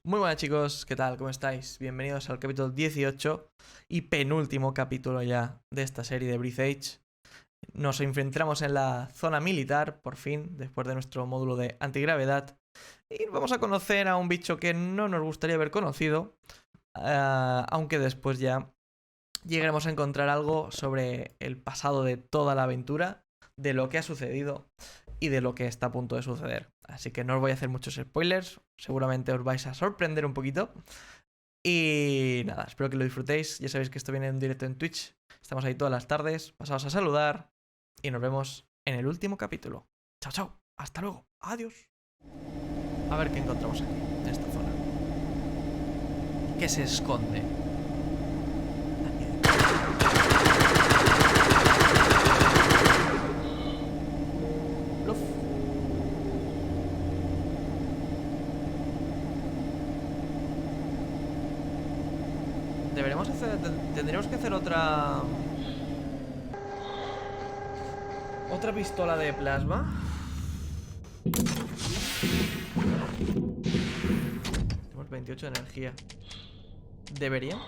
Muy buenas chicos, ¿qué tal? ¿Cómo estáis? Bienvenidos al capítulo 18 y penúltimo capítulo ya de esta serie de Breathedge. Nos enfrentamos en la zona militar, por fin, después de nuestro módulo de antigravedad. Y vamos a conocer a un bicho que no nos gustaría haber conocido, aunque después ya llegaremos a encontrar algo sobre el pasado de toda la aventura, de lo que ha sucedido y de lo que está a punto de suceder. Así que no os voy a hacer muchos spoilers, seguramente os vais a sorprender un poquito. Y nada, espero que lo disfrutéis. Ya sabéis que esto viene en directo en Twitch. Estamos ahí todas las tardes, pasaos a saludar y nos vemos en el último capítulo. Chao, chao, hasta luego, adiós. A ver qué encontramos aquí, en esta zona. ¿Qué se esconde? Tendríamos que hacer otra pistola de plasma. Tenemos 28 de energía. ¿Deberíamos?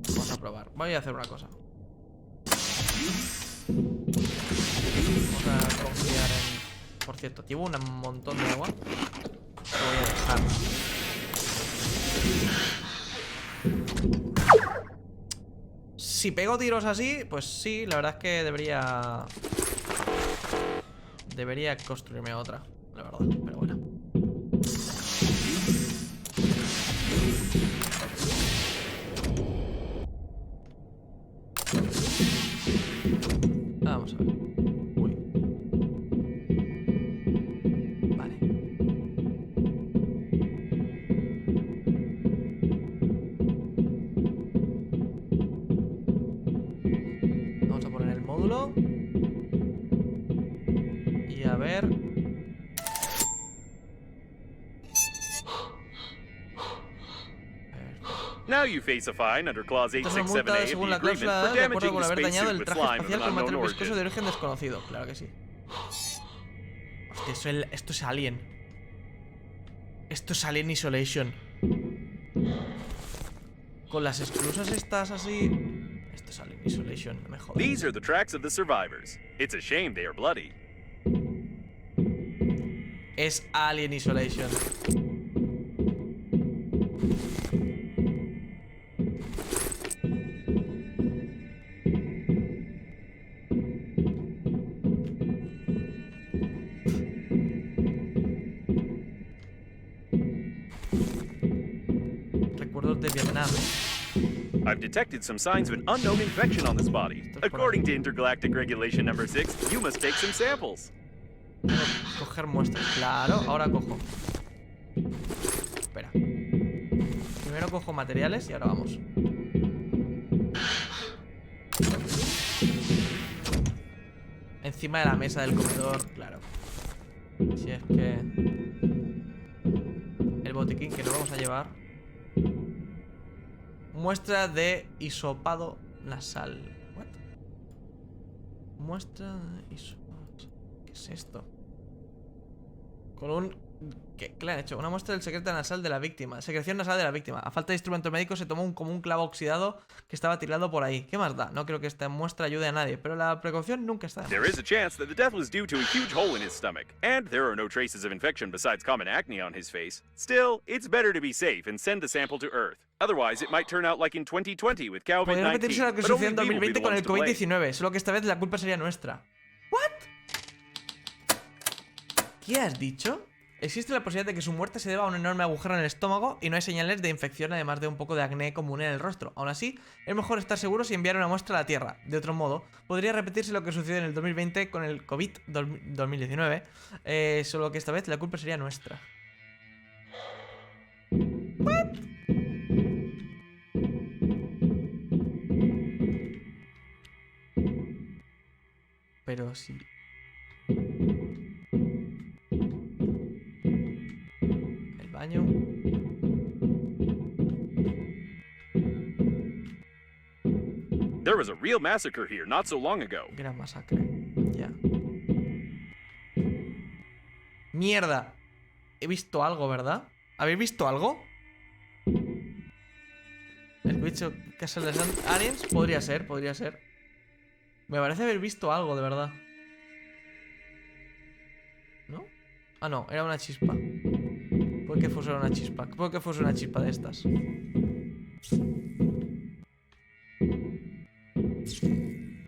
Vamos a probar. Voy a hacer una cosa. Vamos a confiar en... Por cierto, llevo un montón de agua. Lo voy a dejar. Si pego tiros así, pues sí, la verdad es que debería construirme otra, la verdad, pero bueno. Vamos a ver. Uy. Vale. Vamos a poner el módulo. Y a ver. Now you face a fine under clause Esto es una multa 867A of según the la agreement cláusula for de acuerdo damaging con the haber dañado spacesuit el with traje slime of espacial an con unknown material viscoso de origin. origen desconocido. Claro que sí. Hostia, esto es Alien. Esto es Alien Isolation. Con las exclusas estas así. Esto es Alien Isolation, no me jodas. These are the tracks of the survivors. It's a shame they are bloody. Es Alien Isolation. Recuerdos de Vietnam. I've detected some signs of an unknown infection on this body. According to Intergalactic Regulation Number 6, you must take some samples. Coger muestras. Claro, ahora cojo. Espera. Primero cojo materiales y ahora vamos. Encima de la mesa del comedor, claro. Si es que... El botiquín que nos vamos a llevar. Muestra de hisopado nasal. ¿What? Muestra de hisopado. ¿Qué es esto? Con un... ¿Qué le han hecho? Una muestra del secreto nasal de la víctima. Secreción nasal de la víctima. A falta de instrumento médico se tomó como un clavo oxidado que estaba tirado por ahí. ¿Qué más da? No creo que esta muestra ayude a nadie, pero la precaución nunca está de más. There is a chance that the death was due to a huge hole in his stomach, and there are no traces of infection besides common acne on his face. Still, it's better to be safe and send the sample to Earth. Otherwise, it might turn out like in 2020 with Podría repetirse COVID-19, lo que but sucedió only en we will be 2020 the con ones el to blame. COVID-19, solo que esta vez la culpa sería nuestra. ¿What? ¿Qué has dicho? Existe la posibilidad de que su muerte se deba a un enorme agujero en el estómago y no hay señales de infección además de un poco de acné común en el rostro. Aún así, es mejor estar seguro si enviar una muestra a la Tierra. De otro modo, podría repetirse lo que sucedió en el 2020 con el COVID-2019, solo que esta vez la culpa sería nuestra. ¿What? Pero sí. El baño. There was a real massacre here not so long ago. Gran masacre. Ya. Mierda. He visto algo, ¿verdad? ¿Habéis visto algo? El bicho Castle de Aliens. Podría ser, podría ser. Me parece haber visto algo, de verdad. ¿No? Ah, no, era una chispa. ¿Por qué fuese una chispa? ¿Por qué fuese una chispa de estas?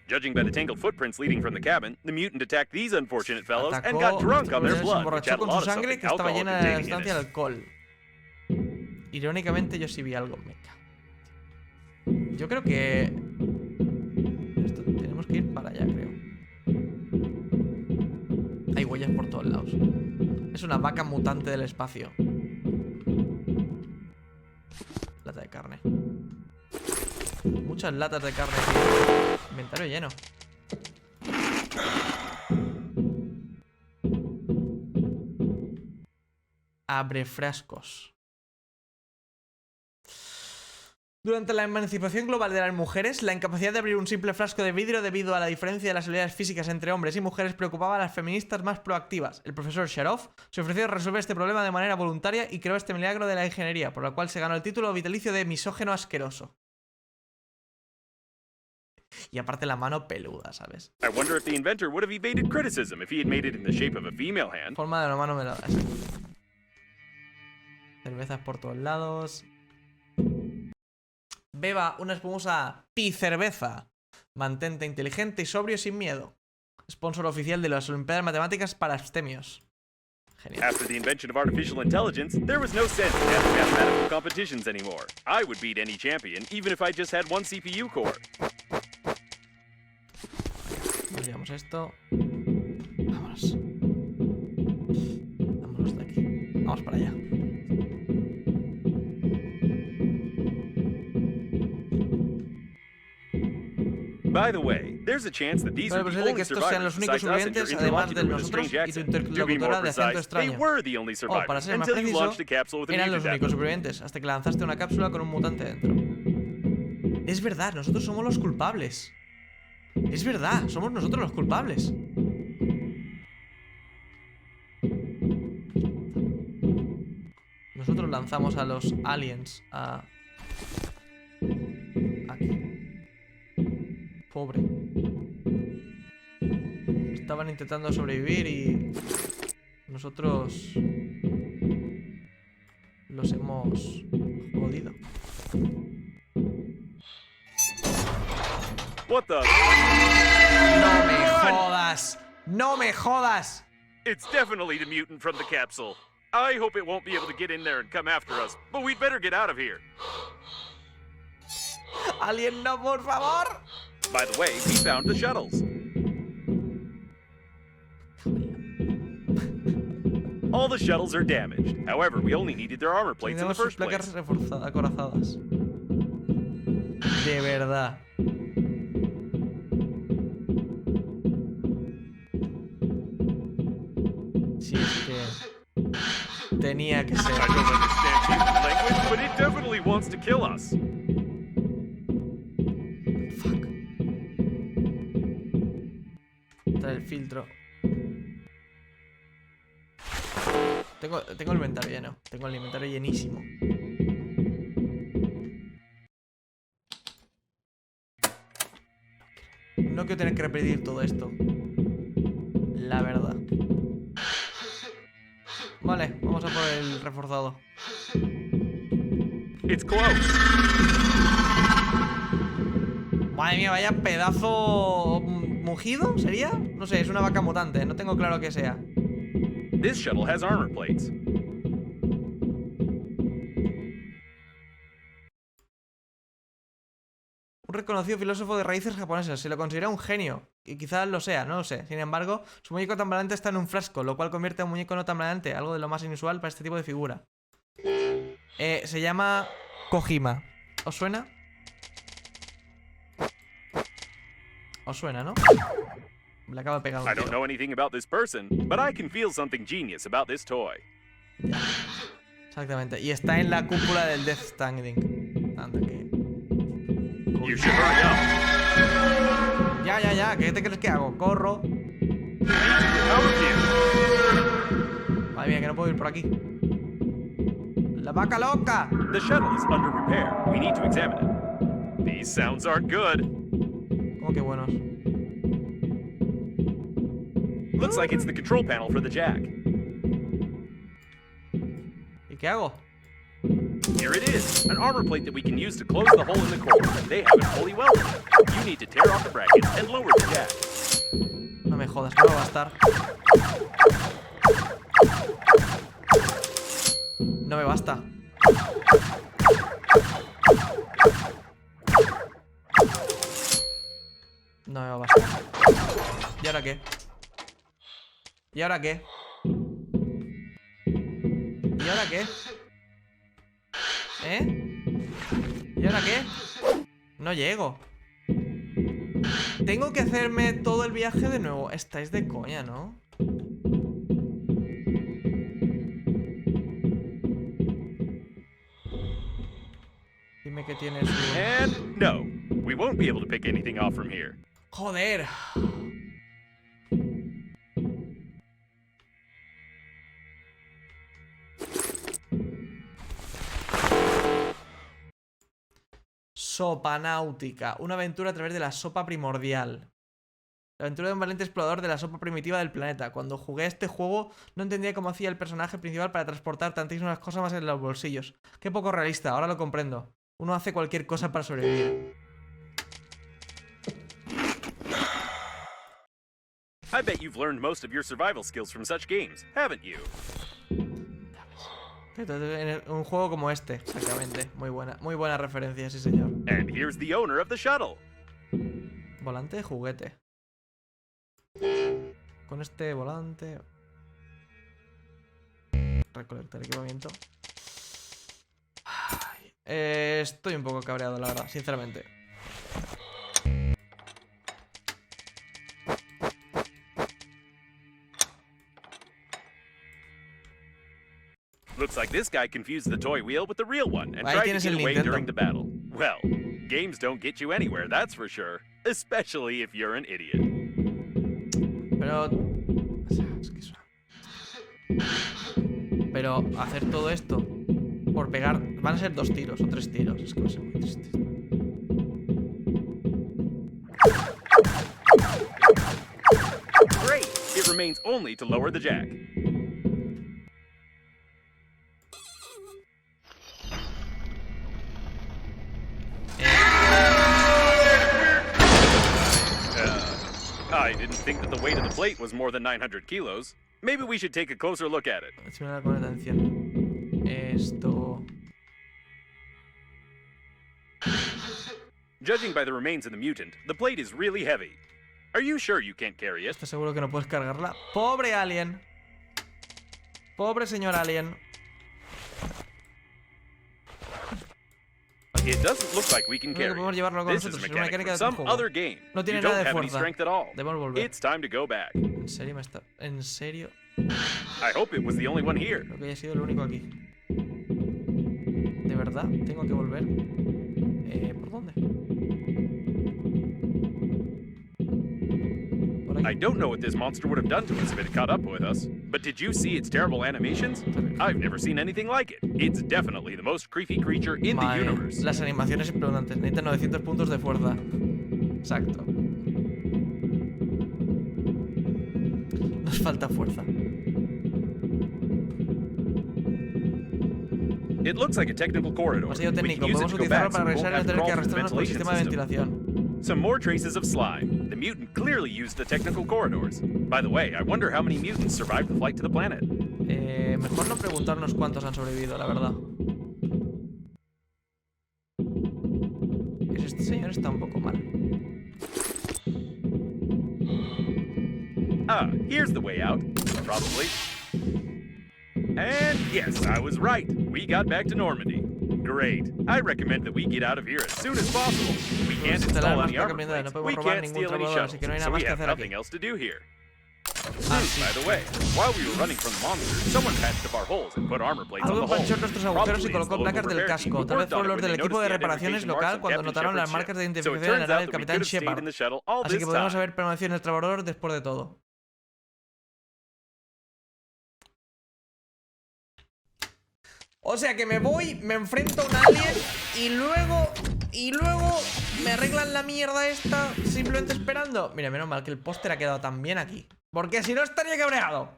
Judging by the tangled footprints leading from the cabin, the mutant attacked these unfortunate fellows and got drunk on their blood, which had a con lot su of sangre something que estaba alcohol llena de la containing in sustancia de it. alcohol. Irónicamente yo sí vi algo. Meca. Yo creo que... Esto, tenemos que ir para allá, creo. Hay huellas por todos lados. Es una vaca mutante del espacio. Lata de carne. Muchas latas de carne, tío. Inventario lleno. Abre frascos. Durante la emancipación global de las mujeres, la incapacidad de abrir un simple frasco de vidrio debido a la diferencia de las habilidades físicas entre hombres y mujeres preocupaba a las feministas más proactivas. El profesor Sharov se ofreció a resolver este problema de manera voluntaria y creó este milagro de la ingeniería, por lo cual se ganó el título vitalicio de misógeno asqueroso. Y aparte la mano peluda, ¿sabes? I wonder if the inventor would have evaded criticism if he had made it in the shape of a female hand. Forma de la mano melada. Cervezas por todos lados. Beba una espumosa pi-cerveza. Mantente inteligente y sobrio sin miedo. Sponsor oficial de las Olimpiadas Matemáticas para abstemios. Genial. After the invention of artificial intelligence, there was no sense in having mathematical competitions anymore. I would beat any champion, even if I just had one CPU core. Nos llevamos esto. Vámonos. Vámonos de aquí. Vamos para allá. By the way, there's a chance that these Vale, are pues the es de only que estos sean survivors los únicos besides us and your sobrevivientes, además de interlocutor with a nosotros strange y tu accent. To be more interlocutora de acento precise, they extraño. were the only Oh, para survivors ser más until you preciso, launched a capsule with a eran mutant los únicos adder. supervivientes hasta que lanzaste una cápsula con un mutante dentro. Es verdad, nosotros somos los culpables. Es verdad, somos nosotros los culpables. Nosotros lanzamos a los aliens a... aquí. Pobre. Estaban intentando sobrevivir y... nosotros... los hemos jodido. What the? ¡No me jodas! ¡No me jodas! It's definitely the mutant from the capsule. I hope it won't be able to get in there and come after us, but we'd better get out of here. ¡Alien, no, por favor! By the way, we found the shuttles. All the shuttles are damaged. However, we only needed their armor plates in the Tenemos sus first place. placas acorazadas. De verdad. Si es que... tenía que ser. I don't understand human language, but it definitely wants to kill us. Fuck. Trae el filtro. Tengo el inventario lleno. Tengo el inventario llenísimo. No quiero tener que repetir todo esto. La verdad. Vale, vamos a por el reforzado. It's close. Madre mía, vaya pedazo mugido, ¿sería? No sé, es una vaca mutante, no tengo claro qué sea. This shuttle has armor plates. Un reconocido filósofo de raíces japonesas, se lo considera un genio. Y quizás lo sea, no lo sé. Sin embargo, su muñeco tambaleante está en un frasco, lo cual convierte a un muñeco no tambaleante, algo de lo más inusual para este tipo de figura. Se llama Kojima. ¿Os suena? ¿Os suena, no? Le acabo de pegar un I don't tiro. know anything about this person, but I can feel something genius about this toy. Ya. Exactamente. Y está en la cúpula del Death Standing. Anda, que... You should hurry up. Ya. ¿Qué te crees que hago? Corro. We need to get out of here. Madre mía, que no puedo ir por aquí. ¡La vaca loca! The shuttle is under repair. We need to examine it. These sounds aren't good. ¿Cómo que buenos? Looks like it's the control panel for the jack. ¿Y qué hago? Here it is, an armor plate that we can use to close the hole in the core. They have it fully welded. You need to tear off the brackets and lower the jack. No me jodas, no va a bastar. No me basta. No me va a bastar. ¿Y ahora qué? ¿Y ahora qué? ¿Y ahora qué? ¿Eh? ¿Y ahora qué? No llego. Tengo que hacerme todo el viaje de nuevo. Estáis de coña, ¿no? Dime que tienes un... And no, we won't be able to pick anything off from here. Joder. Sopa náutica. Una aventura a través de la sopa primordial. La aventura de un valiente explorador de la sopa primitiva del planeta. Cuando jugué a este juego no entendía cómo hacía el personaje principal para transportar tantísimas cosas más en los bolsillos. Qué poco realista, ahora lo comprendo. Uno hace cualquier cosa para sobrevivir. I bet you've learned most of your survival skills from such games, haven't you? En un juego como este, exactamente. Muy buena referencia, sí señor. And here's the owner of the shuttle. Volante de juguete. Con este volante... Recolectar equipamiento. Ay, estoy un poco cabreado, la verdad, sinceramente. Looks like this guy confused the toy wheel with the real one and Ahí tried to tienes get el away Nintendo. during the battle. Well, games don't get you anywhere, that's for sure. Especially if you're an idiot. Pero... es que eso... Pero hacer todo esto por pegar... Van a ser 2 tiros o 3 tiros. Es que va a ser muy triste. Great! It remains only to lower the jack. I didn't think that the weight of the plate was more than 900 kilos. Maybe we should take a closer look at it. Si me da con atención. Esto... Judging by the remains of the mutant, the plate is really heavy. Are you sure you can't carry it? ¿Estás seguro que no puedes cargarla? ¡Pobre alien! ¡Pobre señor alien! It doesn't look like we can No carry podemos it. llevarlo con This is nosotros, es mechanic mecánica from del some juego. other game. No tiene You nada don't de have any fuerza. strength at all. Debemos volver. It's time to go back. ¿En serio me está...? ¿En serio? I hope it was the only one here. Creo que haya sido el único aquí. ¿De verdad? ¿Tengo que volver? ¿Por dónde? ¿Por I ahí? don't know what this monster would have done to us if it had caught up with us. But did you see its terrible animations? I've never seen anything like it. It's definitely the most creepy creature in the Madre, universe. las animaciones impresionantes. Necesita 900 puntos de fuerza. Exacto. Nos falta fuerza. It looks like a technical corridor. Pasillo We técnico. can use it Podemos to go utilizarlo back para so we regresar y won't no have to tener que crawl through the arrastrarnos por el ventilation sistema de system. ventilación. Some more traces of slime. The mutant clearly used the technical corridors. By the way, I wonder how many mutants survived the flight to the planet. Mejor no preguntarnos cuántos han sobrevivido, la verdad. Este señor está un poco mal. Ah, here's the way out. Probably. And yes, I was right. We got back to Normandy. Great. I recommend that we get out of here as soon as possible. We can't install any armor plates. We can't steal any shuttles, so we have nothing else to do here. By the way, while we were running from the monster, someone patched up our holes and put armor plates on Alguien the holes. panchó nuestros agujeros y Probably it's colocó the local placas del repair team casco. who Tal vez worked on fueron it los when del they equipo de noticed the reparaciones identification marks local on cuando Captain notaron las Shepard's marcas de ship. So it identificación en turns la nave out del that we capitán could have stayed Shepard. in the shuttle all Así this que podemos time. haber permanecido en el trabajador después de todo. O sea que me voy, me enfrento a un alien y luego me arreglan la mierda esta simplemente esperando. Mira, menos mal que el póster ha quedado tan bien aquí, porque si no estaría cabreado.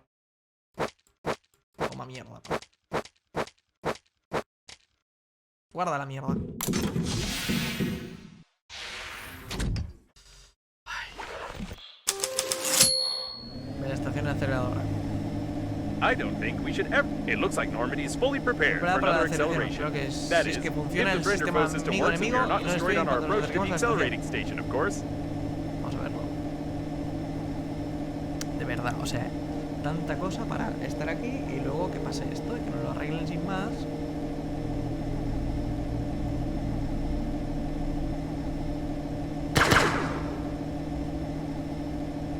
Toma mierda. Guarda la mierda. La estación aceleradora. I don't think we should ever. It looks like Normandy is fully prepared for another acceleration. That is, if the Brender foe system works and we are not destroyed on our approach to the accelerating station, of course. Vamos a verlo. De verdad, o sea, tanta cosa para estar aquí y luego que pase esto y que nos lo arreglen sin más.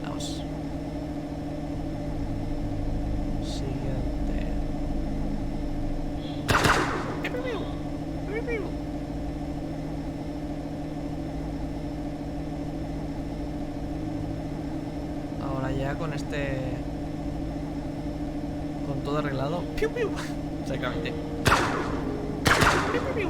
Vamos. Siguiente. Ahora ya con este... con todo arreglado. ¡Piu, piu! Exactamente. ¡Piu, piu, piu!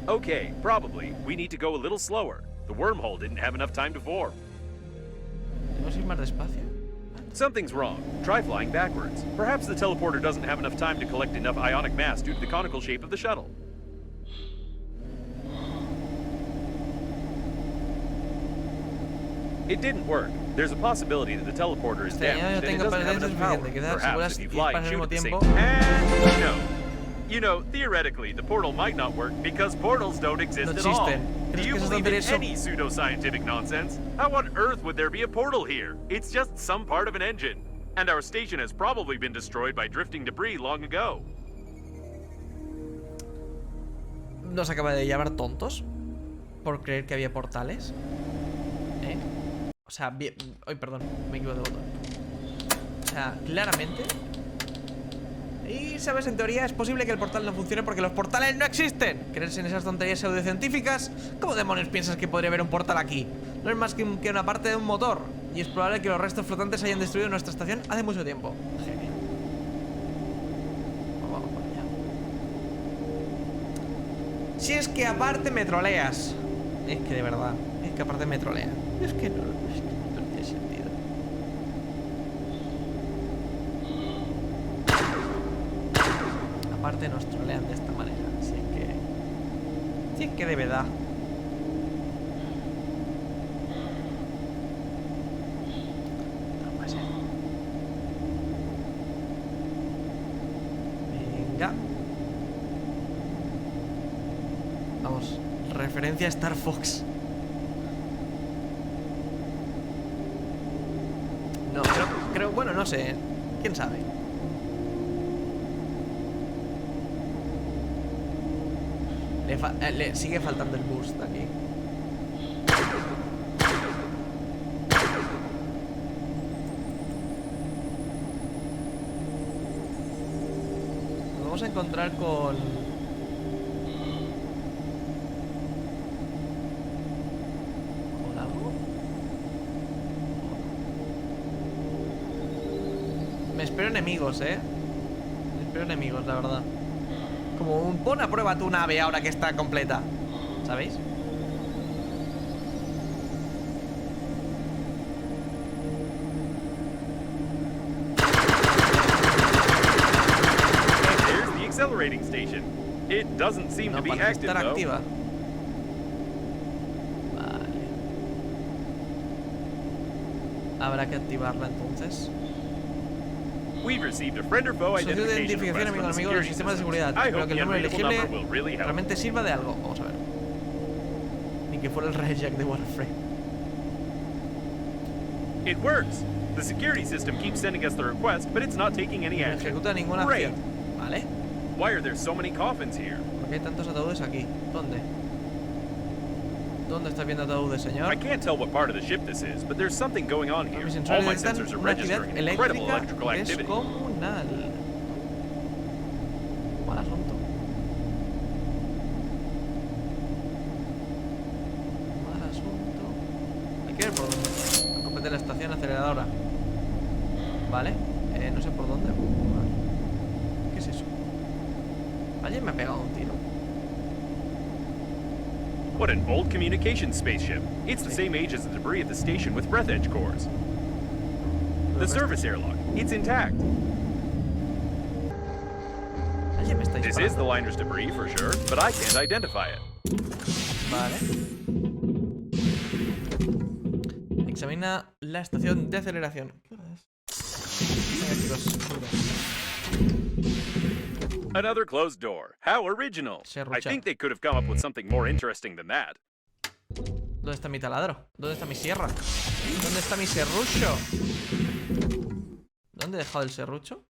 Okay, probably. We need to go a little slower. The wormhole didn't have enough time to form. ¿Debemos ir más despacio? Something's wrong. Try flying backwards. Perhaps the teleporter doesn't have enough time to collect enough ionic mass due to the conical shape of the shuttle. It didn't work. There's a possibility that the teleporter is damaged and it doesn't have enough power. Perhaps if you fly and shoot at the same time. And no. You know, theoretically, the portal might not work because portals don't exist at all. Do you believe in any pseudoscientific nonsense? How on earth would there be a portal here? It's just some part of an engine. And our station has probably been destroyed by drifting debris long ago. ¿Nos acaba de llamar tontos? ¿Por creer que había portales? O sea, bien... Ay, perdón, me equivoco de botón. O sea, claramente... Y, ¿sabes? En teoría es posible que el portal no funcione porque los portales no existen. ¿Crees en esas tonterías pseudocientíficas? ¿Cómo demonios piensas que podría haber un portal aquí? No es más que una parte de un motor. Y es probable que los restos flotantes hayan destruido nuestra estación hace mucho tiempo. Genial. Pues vamos por allá. Si es que aparte me troleas. Es que de verdad, es que aparte me trolean. Es que no tiene sentido. Aparte nos trolean de esta manera. Si es que de verdad. No puede ser. Venga. Vamos. Referencia a Star Fox. No, creo, bueno, no sé. ¿Quién sabe? Le sigue faltando el boost aquí. Nos vamos a encontrar con... ¿con algo? Me espero enemigos, Me espero enemigos, la verdad. Como un pon a prueba tu nave ahora que está completa. ¿Sabéis? There's the accelerating station. It doesn't seem to be active, estar though. activa. Vale. Habrá que activarla entonces. We've received a friend or foe identification request from the amigo del security sistema de systems. seguridad. I Espero hope que el the número unreadable elegible number will really help. realmente sirva de algo. Vamos a ver. Ni que fuera el Revisage de Warframe. It works. The security system keeps sending us the request, but it's not taking any No action. ejecuta ninguna Great. acción. Vale. Why are there so many coffins here? ¿Por qué hay tantos ataúdes aquí? ¿Dónde? ¿Dónde estás viendo ataúdes, señor? I can't tell what part of the ship this is, but there's something going on here. Mis All sensores my detectan sensors are una actividad registering incredible electrical eléctrica activity. descomunal. Mal asunto. ver por dónde. Complete la estación aceleradora. Vale. No sé por dónde. Vale. ¿Qué es eso? ¿Alguien me ha pegado un tiro? What an old communications spaceship. It's the same age as the debris at the station with Breathedge cores. The service airlock. It's intact. ¿Alguien me está disparando? This is the liner's debris for sure, but I can't identify it. Vale. Examina la estación de aceleración. ¿Qué hora es? Venga, chicos, Another closed door. How original. I think they could have come up with something more interesting than that. ¿Dónde está mi taladro? ¿Dónde está mi sierra? ¿Dónde está mi serrucho? ¿Dónde he dejado el serrucho?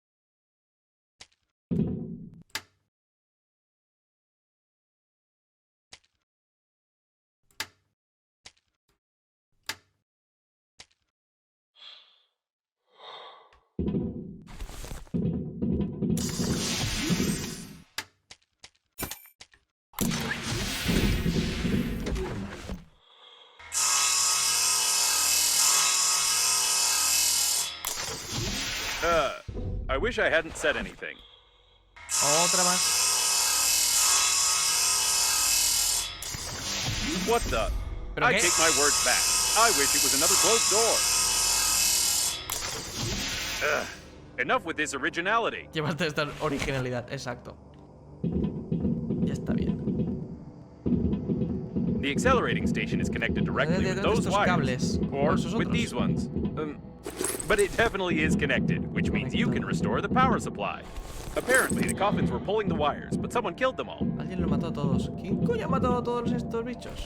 I wish I hadn't said anything. Otra más. What the? I take my words back. I wish it was another closed door. Enough with this originality. Llevaste esta originalidad, exacto. Ya está bien. The accelerating station is connected directly with those wires, or with these ones. But it definitely is connected, which means you can restore the power supply. Apparently, the coffins were pulling the wires, but someone killed them all. Alguien los mató a todos. ¿Quién coño ha matado a todos estos bichos?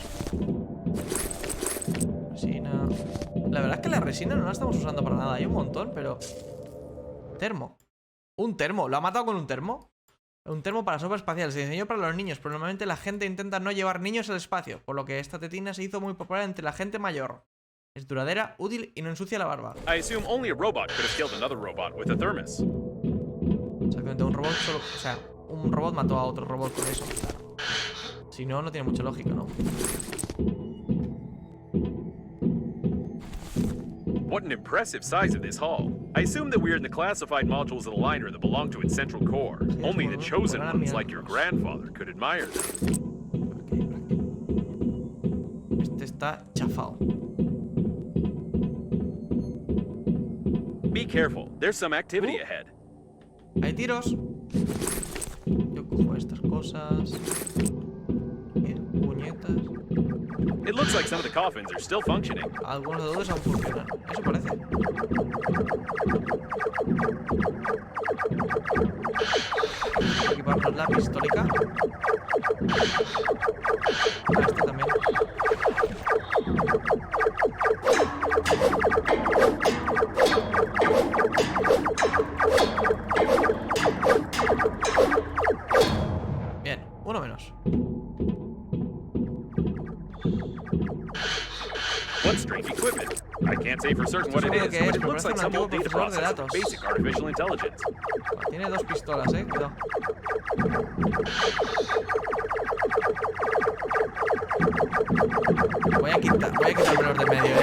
Resina. La verdad es que la resina no la estamos usando para nada. Hay un montón, pero... Termo. ¿Un termo? ¿Lo ha matado con un termo? Un termo para sopa espacial. Se diseñó para los niños, pero normalmente la gente intenta no llevar niños al espacio, por lo que esta tetina se hizo muy popular entre la gente mayor. Es duradera, útil y no ensucia la barba. I assume only a robot could have killed another robot with a thermos. Exactamente, un robot solo... O sea, un robot mató a otro robot con eso. Claro. Si no, no tiene mucha lógica, ¿no? What an impressive size of this hull. I assume that we're in the classified modules of the liner that belong to its central core. Only the chosen ones, like your grandfather, could admire them. Este está chafado. Be careful, there's some activity ahead. Hay tiros. Yo cojo estas cosas. Bien, puñetas. It looks like some of the coffins are still functioning. Algunos de ellos aún funcionan. Eso parece. Equiparnos la pistólica. Ah, este también. Bien, uno menos. What strange equipment? I can't say for certain what it is, but it looks like some old data processor for basic artificial intelligence. Tiene dos pistolas, cuidado. Voy a quitarme los de medio,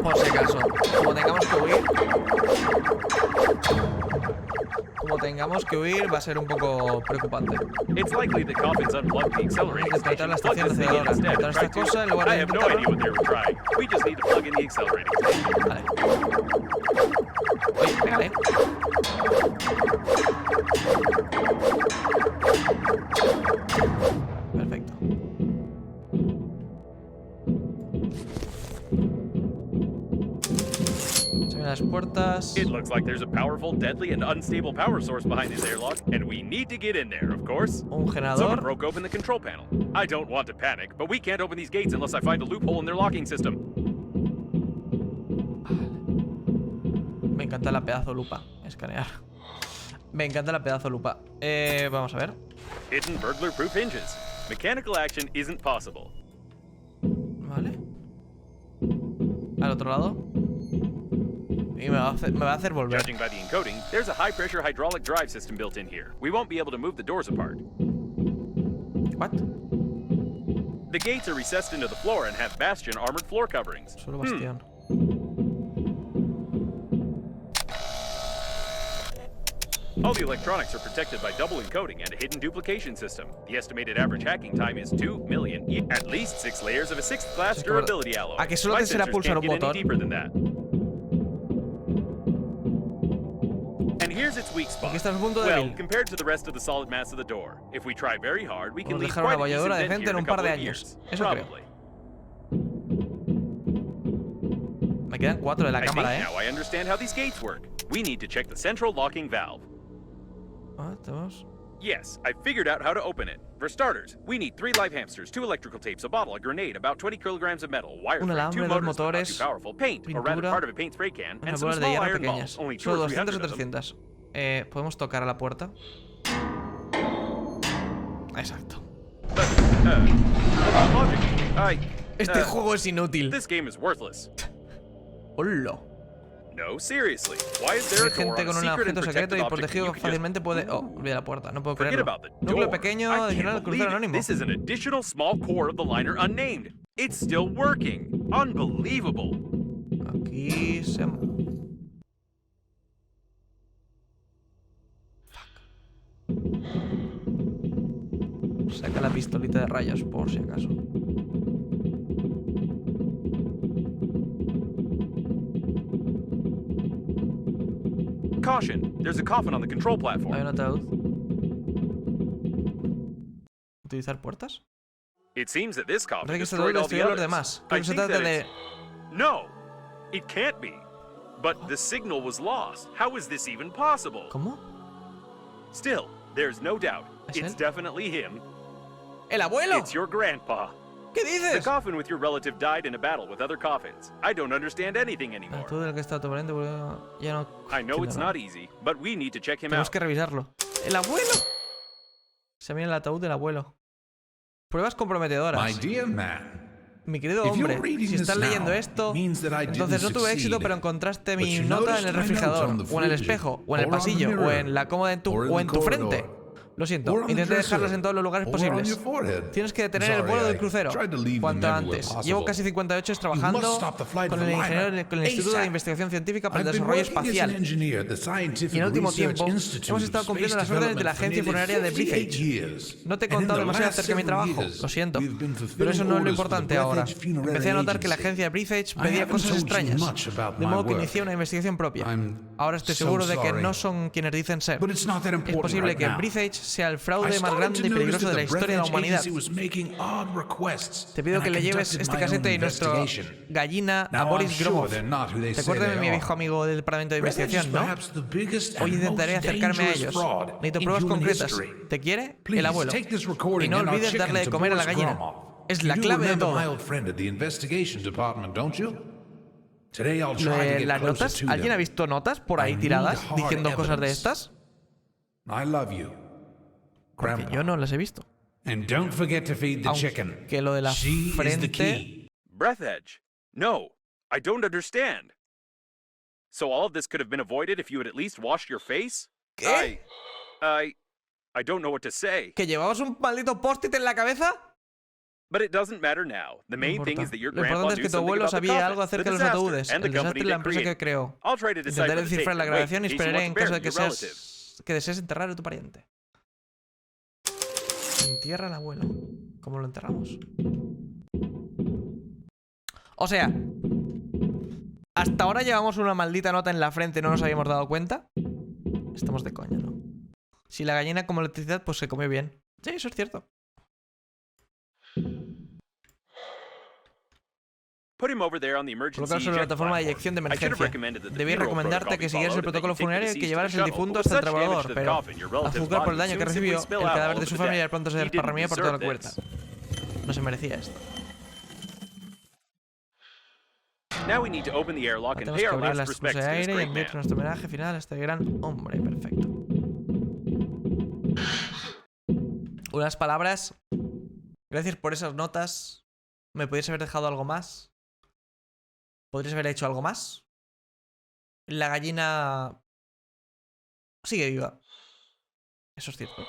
por si acaso. Como tengamos que huir, va a ser un poco preocupante. It's likely the coffins unplugged the accelerating station. La estación aceleradora. Quitar esta cosa y luego I have no idea what they were trying. We just need to plug in the accelerating station. Vale. Oye, pégale. Perfecto. Se ven las puertas. It looks like there's a powerful, deadly, and unstable power source behind this airlock, and we need to get in there, of course. Un generador. Someone broke open the control panel. I don't want to panic, but we can't open these gates unless I find a loophole in their locking system. Me encanta la pedazo lupa. Escanear. Me encanta la pedazo lupa. Vamos a ver. Hidden burglar-proof hinges. Mechanical action isn't possible. Vale. Al otro lado. Y me va a hacer volver. Judging by the encoding, there's a high-pressure hydraulic drive system built in here. We won't be able to move the doors apart. What? The gates are recessed into the floor and have bastion armored floor coverings. Solo bastión. All the electronics are protected by double encoding and a hidden duplication system. The estimated average hacking time is 2 million. At least 6 layers of a 6th class durability alloy. ¿A que solo My te será sensors pulsar can't un get any botón? deeper than that. And here's its weak spot. Aquí está el punto Well, débil. compared to the rest of the solid mass of the door, if we try very hard, we can Vamos a leave dejar una quite a decent bolladura dent decente here en in un a par couple de of años. years. Eso creo. Probably. Me quedan 4 de la I think cámara, now I understand how these gates work. We need to check the central locking valve. Tenemos... Yes, I figured out how to open it. For starters, we need 3 live hamsters, 2 electrical tapes, a bottle, a grenade, about 20 kilograms of metal, wire Un frame, alambre, 2 dos motors, but not motores, too powerful, paint, or rather pintura, part of a paint spray can, and unas some bolas de small hierro iron pequeñas. balls, only 2 Solo or 200 o 300 of them. 300. ¿Podemos tocar a la puerta? Exacto. Logic. Este juego es inútil. This game is worthless. ¡Hola! No, seriously. Why is there Hay a door gente on con a un secret objeto and secreto protected y object protegido you can just fácilmente puede... Oh, olvida la puerta. No puedo forget creerlo. about the Núcleo door. pequeño, I adicional al can't believe crucero it. anónimo. This is an additional small core of the liner unnamed. It's still working. Unbelievable. Aquí se... Fuck. Saca la pistolita de rayos, por si acaso. Caution, there's a coffin on the control Hay platform. un ataúd. ¿Utilizar puertas? It seems that this coffin Parece que este destroyed ataúd all the destruyó a los others. demás. I Creo que se think trata that de... it's... No, it can't be. But the signal was lost. How is this even possible? ¿Cómo? Still, there's no doubt. ¿Es It's él? definitely him. ¡El abuelo! It's your grandpa. ¿Qué The dices? coffin with your relative died in a battle with other coffins. I don't understand anything El anymore. ataúd del que está tu pariente ya no... I know it's entiendo nada. not easy, but we need to check him Tenemos out. que revisarlo. ¡El abuelo! Se mira el ataúd del abuelo. Pruebas comprometedoras. My dear man, Mi querido if you're hombre, reading si estás this leyendo now, esto, it means that I entonces no didn't tuve éxito, succeed. pero encontraste But mi you nota en noticed el my notes refrigerador, on the o en el fridge, espejo, o en el or on the pasillo, o mirror, en la cómoda or in o the en tu frente. corridor, Lo siento, or on the intenté dejarlas dresser, en todos los lugares or on posibles. your forehead. Tienes que detener el Sorry, vuelo del I crucero tried to leave them cuanto everywhere antes. possible. Llevo casi 58 You trabajando must stop the flight con of el the ingeniero liner con el Instituto de ASAP. Investigación Científica para el I've been Desarrollo working as an Espacial. engineer at the Scientific Y en el último Research tiempo Institute hemos estado of cumpliendo Space las órdenes de la Development for agencia nearly funeraria de 58 Breathedge. years. No te he And in contado the demasiado last acerca de mi several trabajo, years, lo siento. we've been Pero fulfilling eso no es lo orders for the importante ahora. Breathedge Funerary Empecé a notar que la Agency. agencia de Breathedge I pedía haven't cosas told you extrañas, much about de my modo que work. inicié una investigación propia. I'm Ahora estoy so seguro de que sorry. no son quienes dicen ser. But it's not that Es important posible right que now. Breathedge sea el I fraude más started grande to y notice peligroso that de la the historia de la Breathedge humanidad. Agency was making odd requests, Te pido and que I le lleves conducted este my own casete y nuestro investigation. gallina a Now, I'm Boris sure Gromov. they're not who they ¿Te say acuerdas de they mi are. viejo amigo del Departamento de Breathedge is Investigación, no? perhaps the biggest Hoy and intentaré most acercarme a dangerous ellos. fraud Necesito in pruebas human concretas. history. ¿Te quiere? Please El abuelo. take this Y recording no and our olvides chicken darle de to comer a la Boris gallina. Gromov. Es la You do clave de remember todo. my old friend at the investigation department, don't you? Today I'll Lo try to de get las closer notas, to ¿alguien ha them. visto notas por ahí I need tiradas hard diciendo cosas de evidence. estas? I love you, Porque Grandpa. yo no las he visto. And don't forget to feed the chicken. Aunque lo de la She is the frente... key. Breathedge. No, I don't understand. So all of this could have been avoided if you had at least washed your face? ¿Qué? I don't know what to say. ¿Que llevabas un maldito post-it en la cabeza? But it doesn't matter now. The No main importa. thing is that your Lo grandpa importante es knew que tu something abuelo about the sabía coffin, algo the acerca de los disaster, ataúdes, and the el desastre company y la that empresa que created. creó. I'll try to decipher Intentaré the descifrar la tape. Wait, grabación y in case you esperaré want en to caso de bury que your relative. desees enterrar a tu pariente. Entierra al abuelo. ¿Cómo lo enterramos? O sea, hasta ahora llevamos una maldita nota en la frente y no nos habíamos dado cuenta. Estamos de coña, ¿no? Si la gallina como electricidad, pues se come bien. Sí, eso es cierto. Put him over there on the emergency Colocar sobre la eject plataforma de platform. eyección de I should have emergencia. recommended that the Debí funeral recomendarte protocol que be siguieras el followed, that protocolo they take the funerario y deceased que to llevaras the el shuttle. difunto With hasta el such damage trabajador, to the pero coffin, your a relative's juzgar por el body daño que would soon recibió, simply spill el out cadáver all de su over the familia deck. pronto se He didn't desparramía por toda la deserve cubierta. this. No se merecía esto. Now we need to open the airlock and Tenemos pay que our abrir last las respects bolsas to de this aire y great enviar man. nuestro homenaje final a este gran hombre. Perfecto. Unas palabras. Gracias por esas notas. ¿Me podrías haber dejado algo más? ¿Podrías haber hecho algo más? La gallina sigue viva. Eso es cierto.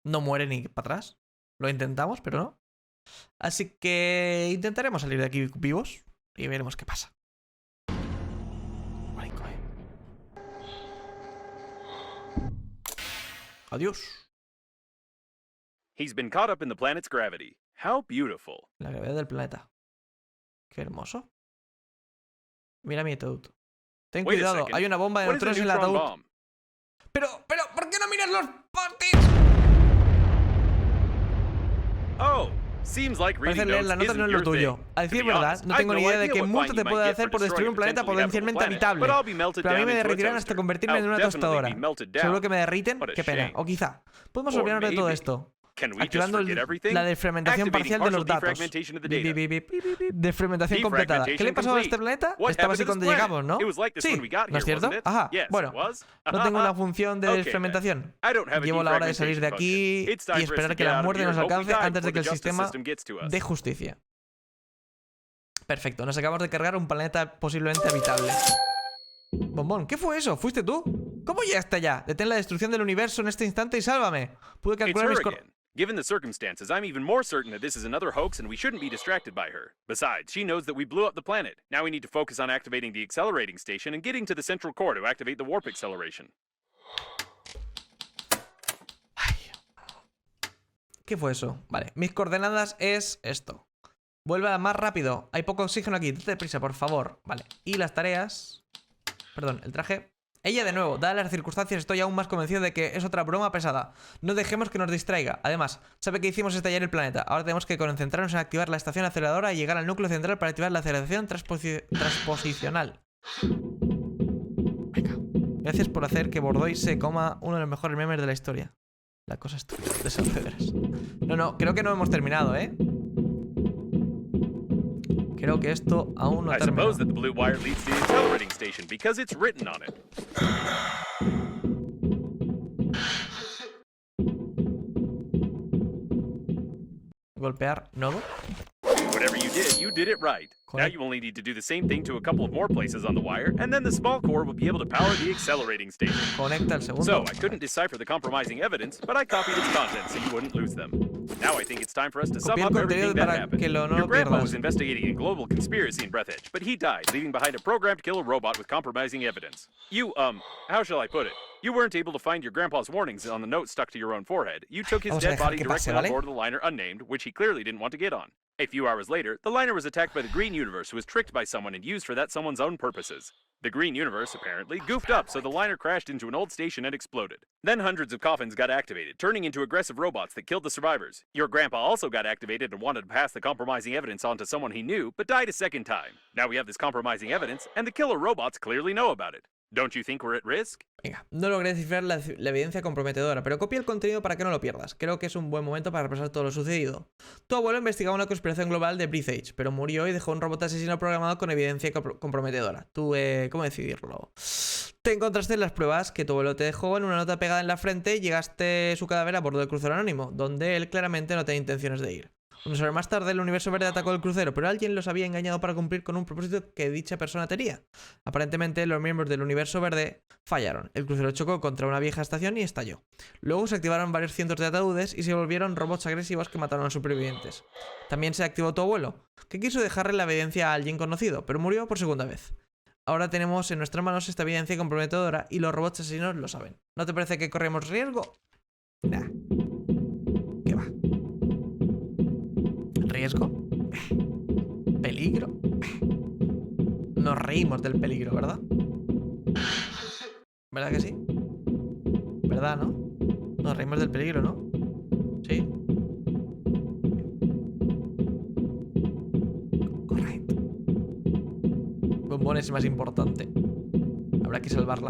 No muere ni para atrás. Lo intentamos, pero no. Así que intentaremos salir de aquí vivos y veremos qué pasa. Adiós. He's been caught up in the planet's gravity. How beautiful. La gravedad del planeta. Qué hermoso. Mira mi ataúd. Ten cuidado, hay una bomba de neutrones en el ataúd. Pero, ¿por qué no miras los post-its? Oh, seems like parece leer las notas no es lo tuyo. A decir verdad, no tengo ni idea de qué multa te puede hacer por destruir un planeta potencialmente habitable. Pero a mí me derretirán hasta convertirme en una tostadora. Seguro que me derriten, qué pena. O quizá, podemos olvidarnos de todo esto. Activando la desfragmentación parcial de los datos. Desfragmentación completada. ¿Qué le pasó a este planeta? Estaba así cuando llegamos, ¿no? Sí, ¿no es cierto? Ajá, bueno, no tengo una función de desfragmentación. Llevo la hora de salir de aquí y esperar que la muerte nos alcance antes de que el sistema dé justicia. Perfecto, nos acabamos de cargar un planeta posiblemente habitable. Bombón, ¿qué fue eso? ¿Fuiste tú? ¿Cómo llegaste allá? Detén la destrucción del universo en este instante y sálvame. Pude calcular mis... Given the circumstances, I'm even more certain that this is another hoax and we shouldn't be distracted by her. Besides, she knows that we blew up the planet. Now we need to focus on activating the accelerating station and getting to the central core to activate the warp acceleration. Ay. ¿Qué fue eso? Vale, mis coordenadas es esto. Vuelve más rápido. Hay poco oxígeno aquí. Date prisa, por favor. Vale, y las tareas... Perdón, el traje... Ella de nuevo, dadas las circunstancias, estoy aún más convencido de que es otra broma pesada. No dejemos que nos distraiga. Además, sabe que hicimos estallar el planeta. Ahora tenemos que concentrarnos en activar la estación aceleradora y llegar al núcleo central para activar la aceleración transposicional. Venga. Gracias por hacer que Bordoy se coma uno de los mejores memes de la historia. La cosa estúpida de Saucederas. No, creo que no hemos terminado, ¿eh? Creo que esto aún no termina. Golpear nodo. Whatever you did it right. Now you only need to do the same thing to a couple of more places on the wire, and then the small core will be able to power the accelerating station. Conecta el segundo. So, I couldn't decipher the compromising evidence, but I copied its contents so you wouldn't lose them. Now I think it's time for us to sum up everything that happened. Your grandpa was investigating a global conspiracy in Breathedge, but he died, leaving behind a programmed killer robot with compromising evidence. You, how shall I put it? You weren't able to find your grandpa's warnings on the note stuck to your own forehead. You took his dead body directly on board the liner unnamed, which he clearly didn't want to get on. A few hours later, the liner was attacked by the Green Universe, who was tricked by someone and used for that someone's own purposes. The Green Universe, apparently, goofed up, so the liner crashed into an old station and exploded. Then hundreds of coffins got activated, turning into aggressive robots that killed the survivors. Your grandpa also got activated and wanted to pass the compromising evidence on to someone he knew, but died a second time. Now we have this compromising evidence, and the killer robots clearly know about it. Don't you think we're at risk? Venga, no logré descifrar la evidencia comprometedora, pero copia el contenido para que no lo pierdas. Creo que es un buen momento para repasar todo lo sucedido. Tu abuelo investigaba una conspiración global de Breathedge, pero murió y dejó un robot asesino programado con evidencia comprometedora. ¿Cómo decidirlo? Te encontraste las pruebas que tu abuelo te dejó en una nota pegada en la frente y llegaste su cadáver a bordo del crucero anónimo, donde él claramente no tenía intenciones de ir. Unas horas más tarde, el Universo Verde atacó el crucero, pero alguien los había engañado para cumplir con un propósito que dicha persona tenía. Aparentemente, los miembros del Universo Verde fallaron. El crucero chocó contra una vieja estación y estalló. Luego se activaron varios cientos de ataúdes y se volvieron robots agresivos que mataron a los supervivientes. También se activó tu abuelo, que quiso dejarle la evidencia a alguien conocido, pero murió por segunda vez. Ahora tenemos en nuestras manos esta evidencia comprometedora y los robots asesinos lo saben. ¿No te parece que corremos riesgo? Nah. ¿Qué va? ¿Riesgo? ¿Peligro? Nos reímos del peligro, ¿verdad? ¿Verdad que sí? ¿Verdad, no? Nos reímos del peligro, ¿no? Sí. Correcto. Bombón es más importante. Habrá que salvarla.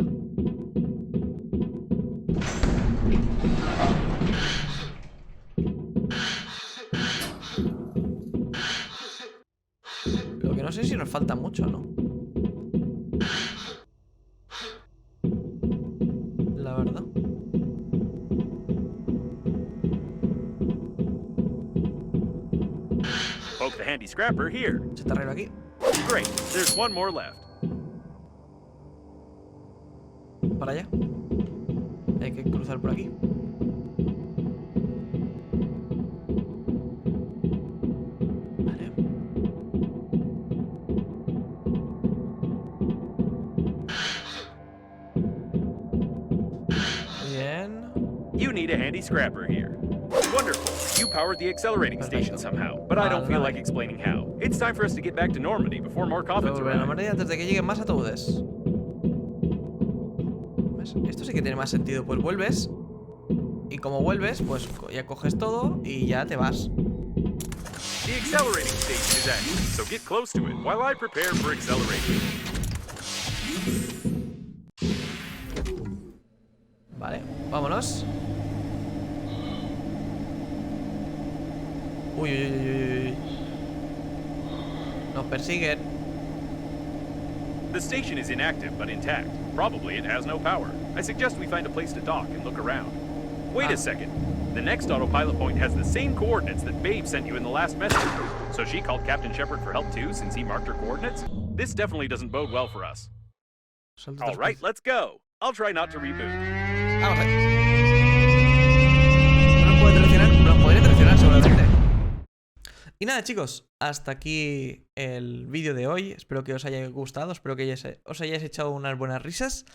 Lo que no sé si nos falta mucho, ¿no? La verdad. Poke the handy scrapper here. ¿Se te arregla aquí? Great. There's one more left. Para allá. Hay que cruzar por aquí. handy scrapper here. Wonderful. You powered the accelerating station somehow, but I don't feel like explaining how. It's time for us to get back to Normandy before more coffins arrive. Normandy antes de que lleguen más ataúdes. ¿Ves? Esto sí que tiene más sentido. Pues vuelves. Y como vuelves, pues ya coges todo y ya te vas. The accelerating station is active, so get close to it while I prepare for accelerating. Vale, vámonos. Uy, uy, uy, uy, uy. Nos persiguen. The station is inactive but intact. Probably it has no power. I suggest we find a place to dock and look around. Wait a second. The next autopilot point has the same coordinates that Babe sent you in the last message. So she called Captain Shepard for help too, since he marked her coordinates? This definitely doesn't bode well for us. All right, let's go. I'll try not to reboot. Vamos ahí. No nos podría traicionar seguramente. Y nada, chicos, hasta aquí el vídeo de hoy. Espero que os haya gustado, espero que os hayáis echado unas buenas risas.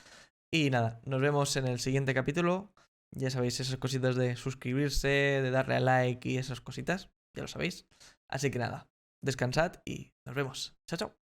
Y nada, nos vemos en el siguiente capítulo. Ya sabéis, esas cositas de suscribirse, de darle a like y esas cositas, ya lo sabéis. Así que nada, descansad y nos vemos. Chao, chao.